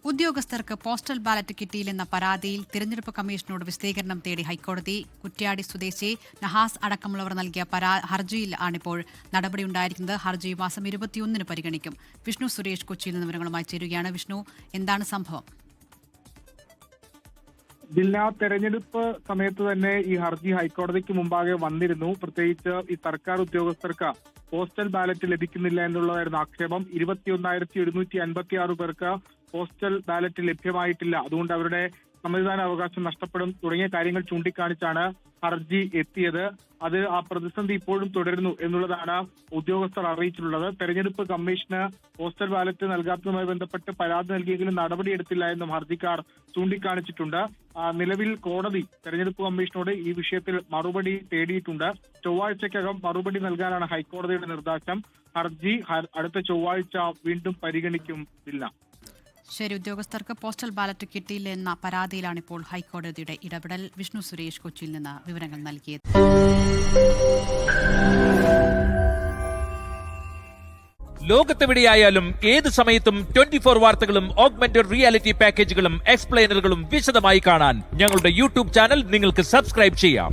ഉദ്യോഗസ്ഥർക്ക് postal ballot കിട്ടിയില്ലെന്ന പരാതിയിൽ തിരഞ്ഞെടുപ്പ് കമ്മീഷനോട് വിശദീകരണം തേടി ഹൈക്കോടതി. കുറ്റ്യാടി സ്വദേശി നഹാസ് അടക്കമുള്ളവർ നൽകിയ ഹർജിയിൽ ആണിപ്പോൾ നടപടിയുണ്ടായിരിക്കുന്നത്. ഹർജി മാസം 21 പരിഗണിക്കും. വിഷ്ണു സുരേഷ് കൊച്ചിയിൽ നിന്ന് വിവരങ്ങളുമായി ചേരുകയാണ്. വിഷ്ണു, എന്താണ് സംഭവം? ജില്ലാ തെരഞ്ഞെടുപ്പ് സമയത്ത് തന്നെ ഈ ഹർജി ഹൈക്കോടതിക്ക് മുമ്പാകെ വന്നിരുന്നു. പ്രത്യേകിച്ച് ഈ സർക്കാർ ഉദ്യോഗസ്ഥർക്ക് പോസ്റ്റൽ ബാലറ്റ് ലഭിക്കുന്നില്ല എന്നുള്ളതായിരുന്നു ആക്ഷേപം. 21,756 പേർക്ക് പോസ്റ്റൽ ബാലറ്റ് ലഭ്യമായിട്ടില്ല. അതുകൊണ്ട് അവരുടെ സമ്മതിദാന അവകാശം നഷ്ടപ്പെടും തുടങ്ങിയ കാര്യങ്ങൾ ചൂണ്ടിക്കാണിച്ചാണ് ഹർജി എത്തിയത്. അത് ആ പ്രതിസന്ധി ഇപ്പോഴും തുടരുന്നു എന്നുള്ളതാണ് ഉദ്യോഗസ്ഥർ അറിയിച്ചിട്ടുള്ളത്. തെരഞ്ഞെടുപ്പ് കമ്മീഷന് പോസ്റ്റൽ ബാലറ്റ് നൽകാത്തതുമായി ബന്ധപ്പെട്ട് പരാതി നൽകിയെങ്കിലും നടപടിയെടുത്തില്ല എന്നും ഹർജിക്കാർ ചൂണ്ടിക്കാണിച്ചിട്ടുണ്ട്. നിലവിൽ കോടതി തെരഞ്ഞെടുപ്പ് കമ്മീഷനോട് ഈ വിഷയത്തിൽ മറുപടി തേടിയിട്ടുണ്ട്. ചൊവ്വാഴ്ചക്കകം മറുപടി നൽകാനാണ് ഹൈക്കോടതിയുടെ നിർദ്ദേശം. ഹർജി അടുത്ത ചൊവ്വാഴ്ച വീണ്ടും പരിഗണിക്കും. ഇല്ല ശരി, ഉദ്യോഗസ്ഥർക്ക് പോസ്റ്റൽ ബാലറ്റ് കിട്ടിയില്ല എന്ന പരാതിയിലാണ് ഇപ്പോൾ ഹൈക്കോടതിയുടെ ഇടപെടൽ. വിഷ്ണു സുരേഷ് കൊച്ചിയിൽ നിന്ന് വിവരങ്ങൾ നൽകിയത്. ലോകത്തെവിടെയായാലും ഏത് സമയത്തും 24 വാർത്തകളും ഓഗ്മെന്റഡ് റിയാലിറ്റി പാക്കേജുകളും എക്സ്പ്ലെയിനറുകളും വിശദമായി കാണാൻ ഞങ്ങളുടെ യൂട്യൂബ് ചാനൽ നിങ്ങൾക്ക് സബ്സ്ക്രൈബ് ചെയ്യാം.